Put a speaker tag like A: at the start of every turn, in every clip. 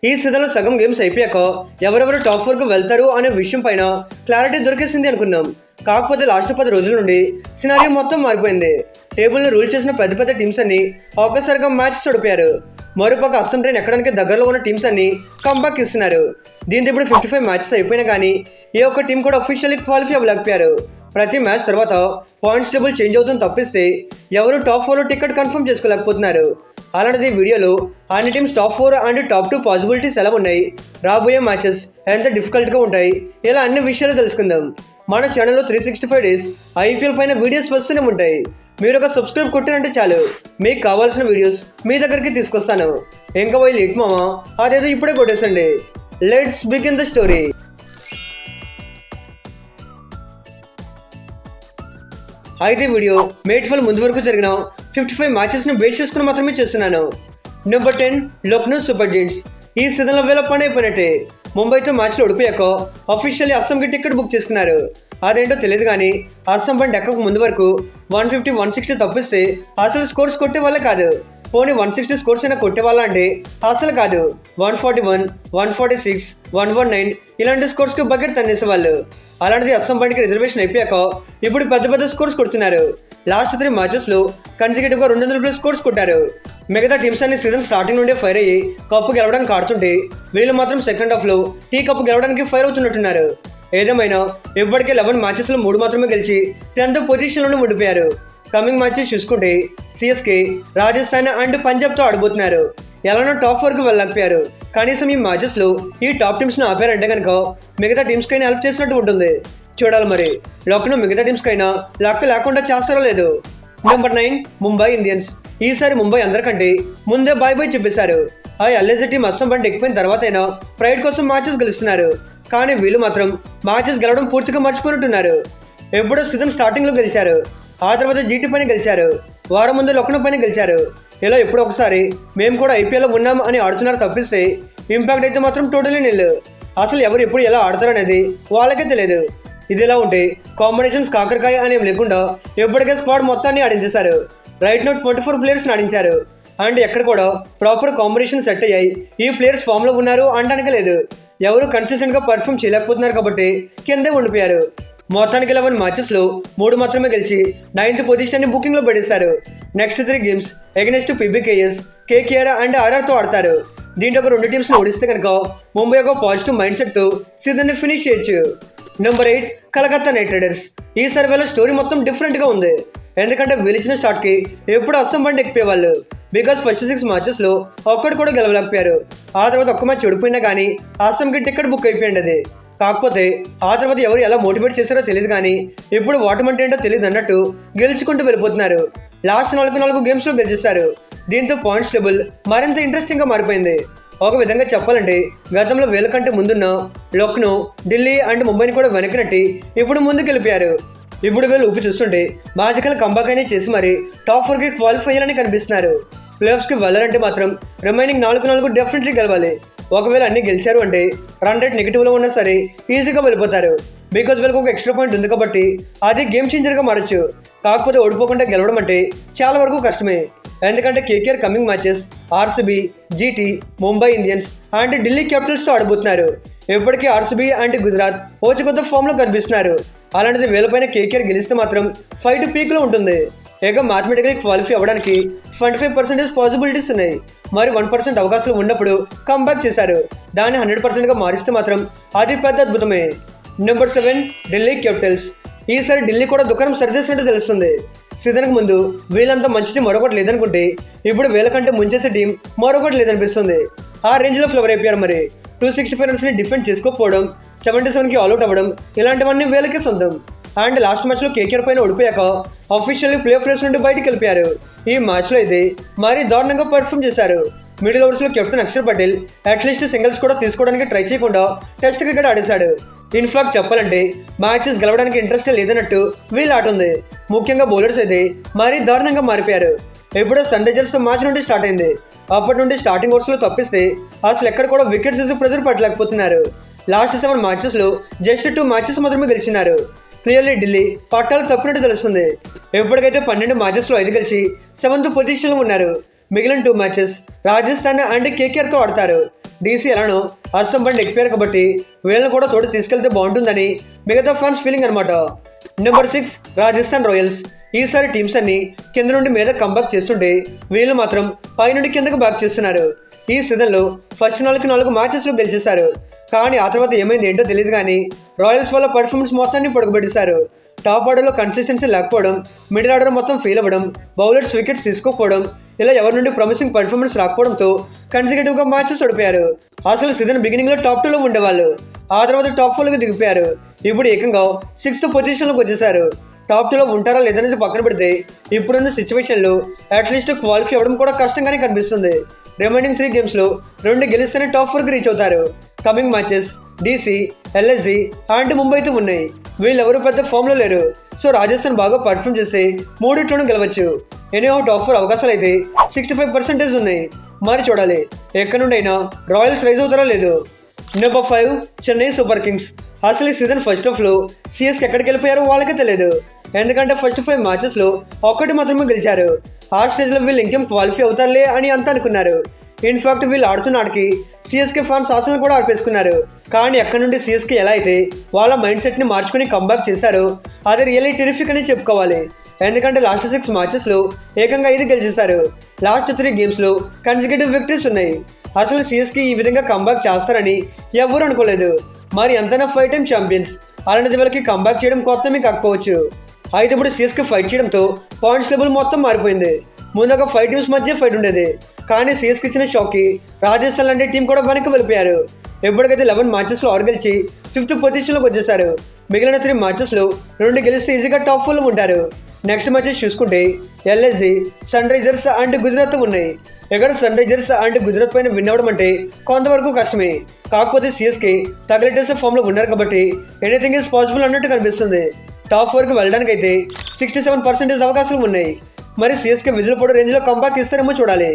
A: ఈ సీజన్లో సగం గేమ్స్ అయిపోయాక ఎవరెవరు టాప్ 4కు వెళ్తారు అనే విషయం పైన క్లారిటీ దొరికేసింది అనుకున్నాం. కాకపోతే లాస్ట్ 10 రోజుల నుండి సినారియో మొత్తం మారిపోయింది. టేబుల్ని రూల్ చేసిన పెద్ద పెద్ద టీమ్స్ అన్ని ఒక్కసారిగా మ్యాచ్ ఓడిపోయారు. మరోపక్క అస్సాం ట్రైన్ ఎక్కడానికి దగ్గరలో ఉన్న టీమ్స్ అన్ని కంబ్యాక్ ఇస్తున్నారు. దీంతో ఇప్పుడు 55 మ్యాచెస్ అయిపోయినా కానీ ఏ ఒక్క టీం కూడా అఫీషియల్లీ క్వాలిఫై అవ్వలేకపోయారు. ప్రతి మ్యాచ్ తర్వాత పాయింట్స్ టేబుల్ చేంజ్ అవుతుంది తప్పిస్తే ఎవరు టాప్ 4లో టికెట్ కన్ఫర్మ్ చేసుకోలేకపోతున్నారు. అలాంటిది వీడియోలో అన్ని teams top 4 and top 2 possibilities ఎలా ఉన్నాయి, రాబోయే మ్యాచెస్ ఎంత డిఫికల్ట్గా ఉంటాయి, ఇలా అన్ని విషయాలు తెలుసుకుందాం. మన ఛానల్లో 365 డేస్ ఐపీఎల్ పైన వీడియోస్ వస్తూనే ఉంటాయి. మీరు ఒక సబ్స్క్రైబ్ కొట్టారంటే చాలు మీకు కావాల్సిన వీడియోస్ మీ దగ్గరికి తీసుకొస్తాను. ఇంకా పోయి లేట్ మామా అదేదో ఇప్పుడే కొట్టేసండి. Let's begin the story. అయితే వీడియో మేట్ఫల్ ముందు వరకు జరిగిన 55 మ్యాచెస్ను బేస్ చేసుకుని మాత్రమే చేస్తున్నాను. Number 10 Lucknow Super Giants. ఈ సీజన్లో వేళ పని అయిపోయినట్టే. ముంబైతో మ్యాచ్లో ఓడిపోయాక అఫీషియల్లీ అస్సాంకి టికెట్ బుక్ చేసుకున్నారు. అదేంటో తెలియదు కానీ అస్సాం బండి ఎక్కక ముందు వరకు 150, 160 తప్పిస్తే అసలు స్కోర్స్ కొట్టే వాళ్ళే కాదు. పోనీ 160 స్కోర్స్ అయినా కొట్టే వాళ్ళ అంటే అసలు కాదు. 141, 146, 119 ఇలాంటి స్కోర్స్కి బకెట్ తన్నేసేవాళ్ళు. అలాంటిది అస్సాం బండికి రిజర్వేషన్ అయిపోయాక ఇప్పుడు పెద్ద పెద్ద స్కోర్స్ కొడుతున్నారు. లాస్ట్ 3 మ్యాచెస్లో కన్సిక్యూటివ్గా 200+ స్కోర్స్ కొట్టారు. మిగతా టీమ్స్ అన్ని సీజన్ స్టార్టింగ్ నుండే ఫైర్ అయ్యి కప్పు గెలవడానికి ఆడుతుంటే వీళ్ళు మాత్రం సెకండ్ హాఫ్లో టీ కప్పు గెలవడానికి ఫైర్ అవుతున్నట్టున్నారు. ఏదేమైనా ఇప్పటికే 11 మ్యాచెస్లో 3 మాత్రమే గెలిచి 10th పొజిషన్లోనే ఉండిపోయారు. కమింగ్ మ్యాచెస్ చూసుకుంటే సిఎస్కే, రాజస్థాన్ అండ్ పంజాబ్తో ఆడబోతున్నారు. ఎలానో టాప్ 4కు వెళ్ళలేకపోయారు. కనీసం ఈ మ్యాచెస్లో ఈ టాప్ టీమ్స్ని ఆపారంటే కనుక మిగతా టీమ్స్కైనా హెల్ప్ చేసినట్టు ఉంటుంది. చూడాలి మరి లక్నో మిగతా టీమ్స్కైనా లక్ లేకుండా చేస్తారో లేదు. Number 9 Mumbai Indians. ఈసారి ముంబై అందరికంటే ముందే బాయ్ బాయ్ చెప్పేశారు. ఆ ఎల్ఏజీ టీం అస్సాం బండి ఎక్కిపోయిన తర్వాత అయినా ప్రైడ్ కోసం మ్యాచెస్ గెలుస్తున్నారు. కానీ వీళ్ళు మాత్రం మ్యాచెస్ గెలవడం పూర్తిగా మర్చిపోయినట్టున్నారు. ఎప్పుడో సీజన్ స్టార్టింగ్లో గెలిచారు, ఆ తర్వాత జీటీ పైన గెలిచారు, వారం ముందు లక్నో పైన గెలిచారు. ఇలా ఎప్పుడో ఒకసారి మేము కూడా ఐపీఎల్లో ఉన్నాం అని ఆడుతున్నారు తప్పిస్తే ఇంపాక్ట్ అయితే మాత్రం టోటలీ నిల్. అసలు ఎవరు ఎప్పుడు ఎలా ఆడతారనేది వాళ్ళకే తెలియదు. ఇది ఎలా ఉంటే కాంబినేషన్స్ కాకరకాయ అనేవి లేకుండా ఎప్పటికే స్క్వాడ్ మొత్తాన్ని ఆడించేశారు. రైట్ నోట్ 44 ప్లేయర్స్ని ఆడించారు. అండ్ ఎక్కడ కూడా ప్రాపర్ కాంబినేషన్ సెట్ అయ్యాయి ఈ ప్లేయర్స్ ఫామ్లో ఉన్నారు అనడానికి లేదు. ఎవరు కన్సిస్టెంట్గా పర్ఫామ్ చేయలేకపోతున్నారు కాబట్టి కిందే ఉండిపోయారు. మొత్తానికి 11 మ్యాచెస్లో 3 మాత్రమే గెలిచి 9th పొజిషన్ని బుకింగ్లో పెట్టేశారు. Next 3 games against PBKS, KKR and ఆర్ఆర్తో ఆడతారు. దీంట్లో ఒక 2 టీమ్స్ని ఓడిస్తే కనుక ముంబై ఒక పాజిటివ్ మైండ్ సెట్తో సీజన్ని ఫినిష్ చేయొచ్చు. Number 8 Kolkata Knight Riders. ఈ సర్వేలో స్టోరీ మొత్తం డిఫరెంట్గా ఉంది. ఎందుకంటే వీళ్ళిచ్చిన స్టార్ట్కి ఎప్పుడు అస్సాం బండి ఎక్కిపోయేవాళ్ళు. బికాజ్ ఫస్ట్ 6 మ్యాచెస్లో ఒక్కడు కూడా గెలవలేకపోయారు. ఆ తర్వాత ఒక్క మ్యాచ్ ఓడిపోయినా కానీ అస్సాంకి టికెట్ బుక్ అయిపోయింది అది. కాకపోతే ఆ తర్వాత ఎవరు ఎలా మోటివేట్ చేశారో తెలియదు కానీ ఇప్పుడు ఓటమంటే ఏంటో తెలియదు అన్నట్టు గెలుచుకుంటూ వెళ్ళిపోతున్నారు. లాస్ట్ 4 గేమ్స్లో గెలిచేశారు. దీంతో పాయింట్స్ టేబుల్ మరింత ఇంట్రెస్టింగ్గా మారిపోయింది. ఒక విధంగా చెప్పాలంటే గతంలో వీళ్ళ కంటే ముందున్న లక్నో, ఢిల్లీ అండ్ ముంబైని కూడా వెనక్కినట్టి ఇప్పుడు ముందుకు వెళ్ళిపోయారు. ఇప్పుడు వీళ్ళు ఊపి చూస్తుంటే మ్యాజికల్ కంబ్యాక్ అయినా చేసి మరి టాప్ 4కి క్వాలిఫై అయ్యారని కనిపిస్తున్నారు. ప్లేఆఫ్స్కి వెళ్ళాలంటే మాత్రం రిమైనింగ్ 4 డెఫినెట్లీ గెలవాలి. ఒకవేళ అన్ని గెలిచారు అంటే రన్ రేట్ నెగిటివ్లో ఉన్నా సరే ఈజీగా వెళ్ళిపోతారు. బికాజ్ వీళ్ళకి ఒక ఎక్స్ట్రా పాయింట్ ఉంది కాబట్టి అది గేమ్ చేంజర్గా మారచ్చు. కాకపోతే ఓడిపోకుండా గెలవడం అంటే చాలా వరకు కష్టమే. ఎందుకంటే KKR coming matches RCB, GT, Mumbai Indians and Delhi క్యాపిటల్స్తో ఆడబోతున్నారు. ఇప్పటికీ ఆర్సీబీ అండ్ గుజరాత్ ఓచి కొత్త ఫామ్లో కనిపిస్తున్నారు. అలాంటిది వీళ్ళపైన కేకేఆర్ గెలిస్తే మాత్రం ఫైట్ పీక్లో ఉంటుంది. ఇక మ్యాథమెటికలీ క్వాలిఫై అవ్వడానికి 25% పాసిబిలిటీస్ ఉన్నాయి. మరి 1% అవకాశాలు ఉన్నప్పుడు కంబ్యాక్ చేశారు. దాన్ని 100%గా మారిస్తే మాత్రం అది పెద్ద అద్భుతమే. Number 7 Delhi Capitals. ఈసారి ఢిల్లీ కూడా దుకాణం సరిచేసినట్టు తెలుస్తుంది. సీజన్కి ముందు వీళ్ళంతా మంచి టీం మరొకటి లేదనుకుంటే ఇప్పుడు వీళ్ళకంటే ముంచేసే టీం మరొకటి లేదనిపిస్తుంది. ఆ రేంజ్లో ఫ్లవర్ అయిపోయారు. మరి 265 రన్స్ని డిఫెండ్ చేసుకోకపోవడం, 77కి ఆల్అౌట్ అవ్వడం ఇలాంటివన్నీ వీళ్ళకే సొంతం. అండ్ లాస్ట్ మ్యాచ్లో కేకేఆర్ పైన ఓడిపోయాక అఫీషియల్లీ ప్లే ఆఫ్ రేస్ నుండి బయటికి వెళ్ళిపోయారు. ఈ మ్యాచ్లో అయితే మరీ దారుణంగా పర్ఫామ్ చేశారు. మిడిల్ ఓవర్స్లో captain Akshar Patel at least singles కూడా తీసుకోవడానికి ట్రై చేయకుండా టెస్ట్ క్రికెట్ ఆడేశాడు. ఇన్ఫాక్ట్ చెప్పాలంటే మ్యాచెస్ గెలవడానికి ఇంట్రెస్ట్ లేదన్నట్టు వీళ్ళు ఆట ఉంది. ముఖ్యంగా బౌలర్స్ అయితే మరీ దారుణంగా మారిపోయారు. ఎప్పుడో సన్ రైజర్స్తో మ్యాచ్ నుండి స్టార్ట్ అయింది. అప్పటి నుండి స్టార్టింగ్ ఓవర్స్లో తప్పిస్తే అసలు ఎక్కడ కూడా వికెట్స్ వేసి ప్రెజర్ పట్టలేకపోతున్నారు. లాస్ట్ 7 మ్యాచెస్లో జస్ట్ 2 మ్యాచెస్ మాత్రమే గెలిచినారు. క్లియర్లీ ఢిల్లీ పట్టాలు తప్పినట్టు తెలుస్తుంది. ఎప్పటికైతే 12 మ్యాచెస్లో 5 గెలిచి 7th పొజిషన్లో ఉన్నారు. మిగిలిన 2 మ్యాచెస్ రాజస్థాన్ అండ్ కేకేఆర్తో ఆడతారు. డీసీ ఎలానో అస్సం బండి ఎక్కిపోయారు కాబట్టి వీళ్ళని కూడా తోడు తీసుకెళ్తే బాగుంటుందని మిగతా ఫ్యాన్స్ ఫీలింగ్ అనమాట. Number 6 Rajasthan Royals. ఈసారి టీమ్స్ అన్ని కింద నుండి మీద కంబ్యాక్ చేస్తుంటే వీళ్ళు మాత్రం పై నుండి కిందకు బ్యాక్ చేస్తున్నారు. ఈ సీజన్లో ఫస్ట్ 4 మ్యాచెస్లో గెలిచేశారు. కానీ ఆ తర్వాత ఏమైంది ఏంటో తెలియదు కానీ రాయల్స్ వాళ్ళ పర్ఫార్మెన్స్ మొత్తాన్ని పొడగబెట్టేశారు. టాప్ ఆర్డర్లో కన్సిస్టెన్సీ లేకపోవడం, మిడిల్ ఆర్డర్ మొత్తం ఫెయిల్ అవ్వడం, బౌలర్స్ వికెట్స్ తీసుకోకపోవడం, ఇలా ఎవరి నుండి ప్రామిసింగ్ పర్ఫార్మెన్స్ రాకపోవడంతో కన్సిక్యూటివ్గా మ్యాచెస్ ఓడిపోయారు. అసలు సీజన్ బిగినింగ్లో టాప్ 2లో ఉండేవాళ్ళు, ఆ తర్వాత టాప్ 4లోకి దిగిపోయారు. ఇప్పుడు ఏకంగా 6th పొజిషన్లోకి వచ్చేసారు. టాప్ 2లో ఉంటారా లేదనేది పక్కన పెడితే ఇప్పుడున్న సిచ్యువేషన్లో అట్లీస్ట్ క్వాలిఫై అవ్వడం కూడా కష్టంగానే కనిపిస్తుంది. రిమైనింగ్ 3 గేమ్స్లో 2 గెలిస్తేనే టాప్ 4కి రీచ్ అవుతారు. Coming matches DC, LSG and ముంబైతో ఉన్నాయి. వీళ్ళెవరూ పెద్ద ఫామ్లో లేరు. సో రాజస్థాన్ బాగా పర్ఫామ్ చేస్తే 3 గెలవచ్చు. ఎనీహౌ టాప్ 4 అవకాశాలు అయితే 65% ఉన్నాయి. మరి చూడాలి ఎక్కడి నుండి అయినా రాయల్స్ రైజ్ అవుతారా లేదు. Number 5 Chennai super Kings. అసలు ఈ సీజన్ ఫస్ట్ హాఫ్లో సిఎస్కి ఎక్కడికి వెళ్ళిపోయారో వాళ్ళకే తెలియదు. ఎందుకంటే ఫస్ట్ 5 మ్యాచెస్లో ఒక్కటి మాత్రమే గెలిచారు. ఆ స్టేజ్లో వీళ్ళు ఇంకేం క్వాలిఫై అవుతారులే అని అంతా అనుకున్నారు. ఇన్ఫాక్ట్ వీళ్ళు ఆడుతున్న ఆటకి సిఎస్కే ఫ్యాన్స్ ఆశలను కూడా ఆడిపేసుకున్నారు. కానీ ఎక్కడి నుండి సిఎస్కే ఎలా అయితే వాళ్ళ మైండ్ సెట్ని మార్చుకుని కంబ్యాక్ చేశారో అది రియల్లీ టెరిఫిక్ అని చెప్పుకోవాలి. ఎందుకంటే లాస్ట్ 6 మ్యాచెస్లో ఏకంగా 5 గెలిచేశారు. లాస్ట్ 3 గేమ్స్లో కన్సిక్యూటివ్ విక్టరీస్ ఉన్నాయి. అసలు సిఎస్కే ఈ విధంగా కంబ్యాక్ చేస్తారని ఎవరు అనుకోలేదు. మరి ఎంతైనా 5 టైమ్ ఛాంపియన్స్, అలాంటిది వాళ్ళకి కంబ్యాక్ చేయడం కొత్త మీకు కాకపోవచ్చు. అయితే ఇప్పుడు సిఎస్కే ఫైట్ చేయడంతో పాయింట్స్ లెవెల్ మొత్తం మారిపోయింది. ముందు ఒక 5 టీమ్స్ మధ్య ఫైట్ ఉండేది. కానీ సిఎస్కి ఇచ్చిన షాక్కి రాజస్థాన్ లాంటి టీం కూడా వెనక్కి వెళ్ళిపోయారు. ఎప్పటికైతే 11 మ్యాచెస్లో 6 గెలిచి 5th పొజిషన్లోకి వచ్చేసారు. మిగిలిన 3 మ్యాచెస్లో 2 గెలిస్తే ఈజీగా టాప్ 4లో ఉంటారు. నెక్స్ట్ మ్యాచెస్ చూసుకుంటే LSG, Sunrisers and Gujarat ఉన్నాయి. ఇక్కడ సన్ రైజర్స్ అండ్ గుజరాత్ పైన విన్ అవ్వడం అంటే కొంతవరకు కష్టమే. కాకపోతే సిఎస్కే తగలెట్టేసే ఫామ్లో ఉన్నారు కాబట్టి ఎనీథింగ్ ఈజ్ పాసిబుల్ అన్నట్టు కనిపిస్తుంది. టాప్ 4కి వెళ్ళడానికి అయితే 67% అవకాశాలు ఉన్నాయి. మరి సిఎస్కే విజిల్ పడే రేంజ్లో కంబ్యాక్ ఇస్తారేమో చూడాలి.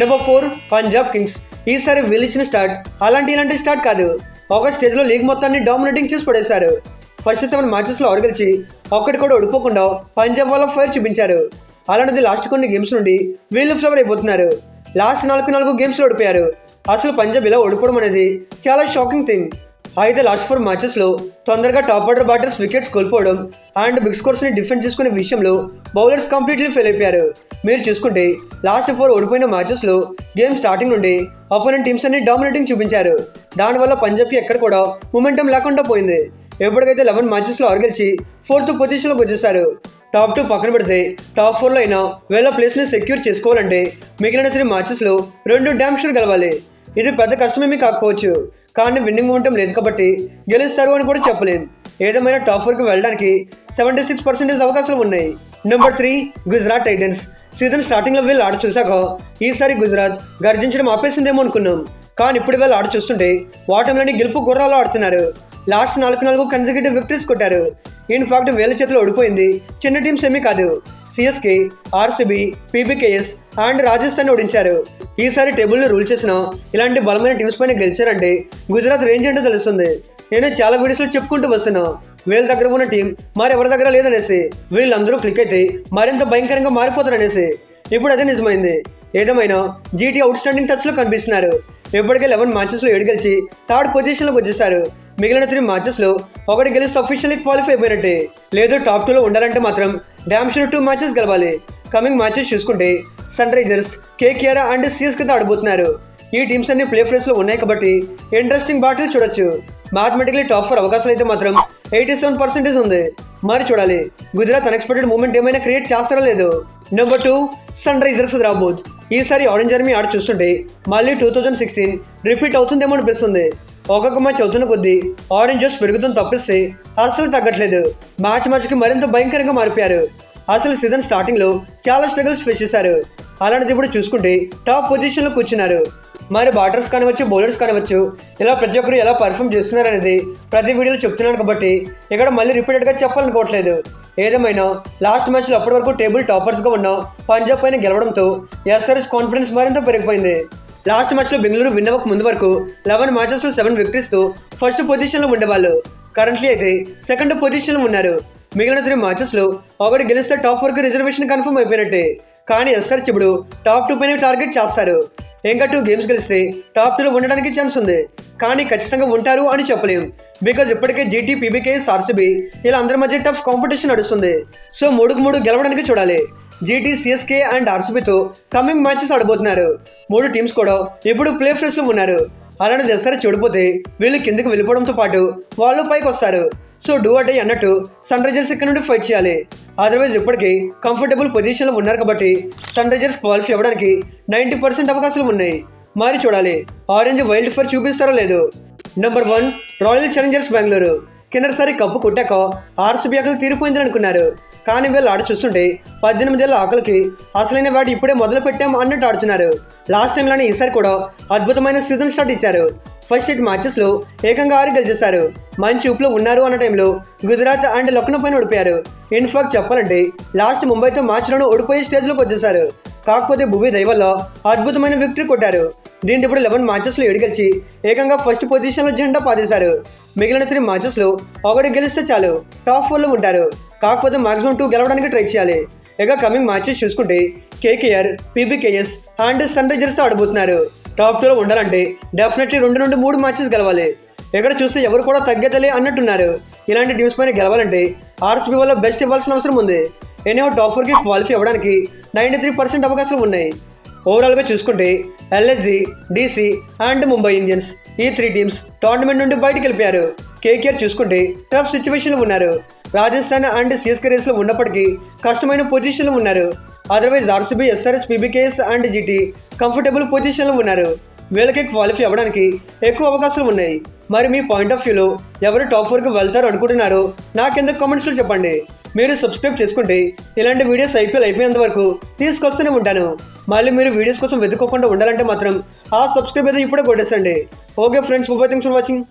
A: Number 4 Punjab Kings. ఈసారి వీళ్ళు ఇచ్చిన స్టార్ట్ ఇలాంటి స్టార్ట్ కాదు. ఒక స్టేజ్లో లీగ్ మొత్తాన్ని డామినేటింగ్ చేసి పడేశారు. ఫస్ట్ 7 మ్యాచెస్లో 6 గెలిచి ఒక్కటి కూడా ఓడిపోకుండా పంజాబ్ వాళ్ళ ఫైర్ చూపించారు. అలాంటిది లాస్ట్ కొన్ని గేమ్స్ నుండి వీళ్ళు ఫ్లవర్ అయిపోతున్నారు. లాస్ట్ 4 గేమ్స్లో ఓడిపోయారు. అసలు పంజాబ్ ఇలా ఓడిపోవడం అనేది చాలా షాకింగ్ థింగ్. అయితే లాస్ట్ 4 మ్యాచెస్లో తొందరగా టాప్ ఆర్డర్ బ్యాటర్స్ వికెట్స్ కోల్పోవడం అండ్ బిగ్ స్కోర్స్ని డిఫెండ్ చేసుకునే విషయంలో బౌలర్స్ కంప్లీట్లీ ఫెయిల్ అయిపోయారు. మీరు చూసుకుంటే లాస్ట్ 4 ఓడిపోయిన మ్యాచెస్లో గేమ్ స్టార్టింగ్ నుండి అపోనెంట్ టీమ్స్ అన్ని డామినేటింగ్ చూపించారు. దానివల్ల పంజాబ్కి ఎక్కడ కూడా మొమెంటం లేకుండా పోయింది. ఎప్పటికైతే 11 మ్యాచెస్లో 6 గెలిచి 4th పొజిషన్లోకి వచ్చేసారు. టాప్ 2 పక్కన పెడితే టాప్ 4లో అయినా వీళ్ళ ప్లేస్ని సెక్యూర్ చేసుకోవాలంటే మిగిలిన 3 మ్యాచెస్లో 2 డ్యామ్ షూర్ గెలవాలి. ఇది పెద్ద కష్టమేమీ కాకపోవచ్చు, కానీ విన్నింగ్ మొమెంటం లేదు కాబట్టి గెలుస్తారు అని కూడా చెప్పలేం. ఏదేమైనా టాప్ 4కి వెళ్ళడానికి 76% అవకాశాలు ఉన్నాయి. Number 3 Gujarat Titans. సీజన్ స్టార్టింగ్లో వీళ్ళు ఆడ చూసాక ఈసారి గుజరాత్ గర్జించడం ఆపేసిందేమో అనుకున్నాం. కానీ ఇప్పుడు వీళ్ళు ఆడ చూస్తుంటే ఓటమిలోని గెలుపు గుర్రాలు ఆడుతున్నారు. లాస్ట్ 4 కన్సిక్యూటివ్ విక్టరీస్ కొట్టారు. ఇన్ఫాక్ట్ వీళ్ళ చేతిలో ఓడిపోయింది చిన్న టీమ్స్ ఏమీ కాదు. CSK, RCB, PBKS and Rajasthan ఓడించారు. ఈసారి టేబుల్ని రూల్ చేసిన ఇలాంటి బలమైన టీమ్స్ పైన గెలిచారంటే గుజరాత్ రేంజ్ అంటే తెలుస్తుంది. నేను చాలా వీడియోస్లో చెప్పుకుంటూ వస్తున్నా వీళ్ళ దగ్గర ఉన్న టీం మరెవరి దగ్గర లేదనేసి. వీళ్ళందరూ క్లిక్ అయితే మరింత భయంకరంగా మారిపోతారనేసి. ఇప్పుడు అదే నిజమైంది. ఏదేమైనా జీటీ అవుట్ స్టాండింగ్ టచ్లో కనిపిస్తున్నారు. ఇప్పటికే 11 మ్యాచెస్లో 7 గెలిచి 3rd పొజిషన్లోకి వచ్చేసారు. మిగిలిన 3 మ్యాచెస్లో 1 గెలిస్తే అఫీషియల్లీ క్వాలిఫై అయిపోయినట్టే. లేదు టాప్ 2లో ఉండాలంటే మాత్రం డ్యామ్ షూర్ 2 మ్యాచెస్ గెలవాలి. కమింగ్ మ్యాచెస్ చూసుకుంటే సన్ రైజర్స్, కేకేఆర్ అండ్ సిఎస్కేతో ఆడబోతున్నారు. ఈ టీమ్స్ అన్ని ప్లే ఫ్రేస్లో ఉన్నాయి కాబట్టి ఇంట్రెస్టింగ్ బ్యాటిల్ చూడొచ్చు. మ్యాథమెటికలీ టాప్ 4 అవకాశాలు అయితే మాత్రం 87% ఉంది. మరి చూడాలి గుజరాత్ అన్ఎక్స్పెక్టెడ్ మూమెంట్ ఏమైనా క్రియేట్ చేస్తారో లేదో. Number 2 Sunrisers Hyderabad. ఈసారి ఆరెంజ్ ఆర్మీ ఆడ చూస్తుంటే మళ్ళీ 2016 రిపీట్ అవుతుందేమో అనిపిస్తుంది. ఒక్కొక్క మ్యాచ్ అవుతున్న కొద్దీ ఆరెంజర్స్ పెరుగుతుంది తప్పిస్తే అసలు తగ్గట్లేదు. మ్యాచ్కి మరింత భయంకరంగా మారిపోయారు. అసలు సీజన్ స్టార్టింగ్లో చాలా స్ట్రగుల్స్ ఫేస్ చేశారు. అలాంటిది ఇప్పుడు చూసుకుంటే టాప్ పొజిషన్లో కూర్చున్నారు. మరి బ్యాటర్స్ కానివచ్చు, బౌలర్స్ కానివచ్చు, ఇలా ప్రతి ఒక్కరు ఎలా పర్ఫామ్ చేస్తున్నారు అనేది ప్రతి వీడియోలో చెప్తున్నాను కాబట్టి ఇక్కడ మళ్ళీ రిపీటెడ్గా చెప్పాలనుకోవట్లేదు. ఏదేమైనా లాస్ట్ మ్యాచ్లో అప్పటి వరకు టేబుల్ టాపర్స్గా ఉన్న పంజాబ్ పైన గెలవడంతో ఎస్ఆర్ఎస్ కాన్ఫిడెన్స్ మరింత పెరిగిపోయింది. లాస్ట్ మ్యాచ్లో బెంగళూరు విన్ అవ్వక ముందు వరకు 11 మ్యాచెస్లో 7 విక్టరీస్తో ఫస్ట్ పొజిషన్లో ఉండేవాళ్ళు. కరెంట్లీ అయితే 2nd పొజిషన్లో ఉన్నారు. మిగిలిన 3 మ్యాచెస్లో 1 గెలిస్తే టాప్ 4కి రిజర్వేషన్ కన్ఫర్మ్ అయిపోయినట్టే. కానీ ఎస్ఆర్హెచ్ ఇప్పుడు టాప్ 2 పైన టార్గెట్ చేస్తారు. ఇంకా 2 గేమ్స్ గెలిస్తే టాప్ 2లో ఉండడానికి ఛాన్స్ ఉంది. కానీ ఖచ్చితంగా ఉంటారు అని చెప్పలేం. బికాజ్ ఇప్పటికే జీటీ, పీబీకేఎస్, ఆర్సీబీ ఇలా అందరి మధ్య టఫ్ కాంపిటీషన్ నడుస్తుంది. సో 3-3 గెలవడానికి చూడాలి. జీటీ, సిఎస్కే అండ్ ఆర్సీబీతో కమింగ్ మ్యాచెస్ ఆడబోతున్నారు. 3 టీమ్స్ కూడా ఇప్పుడు ప్లే ఫ్రెష్లో ఉన్నారు. అలాంటిది ఎస్ఆర్ చెడిపోతే వీళ్ళు కిందకి వెళ్ళిపోవడంతో పాటు వాళ్ళు పైకి వస్తారు. సో డూ అటే అన్నట్టు సన్ రైజర్స్ ఇక్కడ నుండి ఫైట్ చేయాలి. అదర్వైజ్ ఇప్పటికీ కంఫర్టబుల్ పొజిషన్లో ఉన్నారు కాబట్టి సన్ రైజర్స్ క్వాలిఫై అవ్వడానికి 90% అవకాశాలు ఉన్నాయి. మరి చూడాలి ఆరెంజ్ వైల్డ్ ఫైర్ చూపిస్తారో లేదు. Number 1 royal challengers Bengaluru. కిందసారి కప్పు కొట్టాక ఆర్సీబీ ఆకలి తీరిపోయిందని అనుకున్నారు. కానీ వీళ్ళు ఆడ చూస్తుంటే 18 ఏళ్ల ఆకలికి అసలైన వాడు ఇప్పుడే మొదలు పెట్టాం అన్నట్టు ఆడుతున్నారు. లాస్ట్ టైంలోనే ఈసారి కూడా అద్భుతమైన సీజన్ స్టార్ట్ ఇచ్చారు. ఫస్ట్ 8 మ్యాచెస్లో ఏకంగా 6 గెలిచేశారు. మంచి ఊపులో ఉన్నారు అన్న టైంలో గుజరాత్ అండ్ లక్నో పైన ఓడిపోయారు. ఇన్ఫాక్ట్ చెప్పాలంటే లాస్ట్ ముంబైతో మ్యాచ్లోనూ ఓడిపోయే స్టేజ్లోకి వచ్చేసారు. కాకపోతే భువీ దైవల్లో అద్భుతమైన విక్టరీ కొట్టారు. దీంతో ఇప్పుడు 11 మ్యాచెస్లో 7 గెలిచి ఏకంగా ఫస్ట్ పొజిషన్లో జెండా పాతేశారు. మిగిలిన 3 మ్యాచెస్లో 1 గెలిస్తే చాలు టాప్ 4లో ఉంటారు. కాకపోతే మాక్సిమం 2 గెలవడానికి ట్రై చేయాలి. ఇక కమింగ్ మ్యాచెస్ చూసుకుంటే కేకేఆర్, పీబీకేఎస్ అండ్ సన్ రైజర్స్తో ఆడబోతున్నారు. టాప్ 2లో ఉండాలంటే డెఫినెట్లీ 2 నుండి 3 మ్యాచెస్ గెలవాలి. ఇక్కడ చూస్తే ఎవరు కూడా తగ్గేతలే అన్నట్టున్నారు. ఇలాంటి టీమ్స్ పైన గెలవాలంటే ఆర్సీబీ వల్ల బెస్ట్ ఇవ్వాల్సిన అవసరం ఉంది. ఎనీహో టాప్ 4కి క్వాలిఫై అవ్వడానికి 93% అవకాశాలు ఉన్నాయి. ఓవరాల్గా చూసుకుంటే LSG, DC and Mumbai Indians ఈ 3 టీమ్స్ టోర్నమెంట్ నుండి బయటకు వెళ్ళిపోయారు. కేకేఆర్ చూసుకుంటే టఫ్ సిచ్యువేషన్లో ఉన్నారు. రాజస్థాన్ అండ్ సిఎస్కే రేస్లో ఉన్నప్పటికీ కష్టమైన పొజిషన్లో ఉన్నారు. Otherwise RCB, SRH, PBKS and GT comfortable పొజిషన్లో ఉన్నారు. వీళ్ళకి క్వాలిఫై అవ్వడానికి ఎక్కువ అవకాశాలు ఉన్నాయి. మరి మీ పాయింట్ ఆఫ్ వ్యూలో ఎవరు టాప్ 4కి వెళ్తారు అనుకుంటున్నారో నాకు కింద కామెంట్స్లో చెప్పండి. మీరు సబ్స్క్రైబ్ చేసుకుంటే ఇలాంటి వీడియోస్ ఐపీఎల్ అయిపోయేంత వరకు తీసుకొస్తూనే ఉంటాను. మళ్ళీ మీరు వీడియోస్ కోసం వెతుక్కోకుండా ఉండాలంటే మాత్రం ఆ సబ్స్క్రైబ్ అయితే ఇప్పుడే కొట్టేసండి. Okay friends, thanks for watching.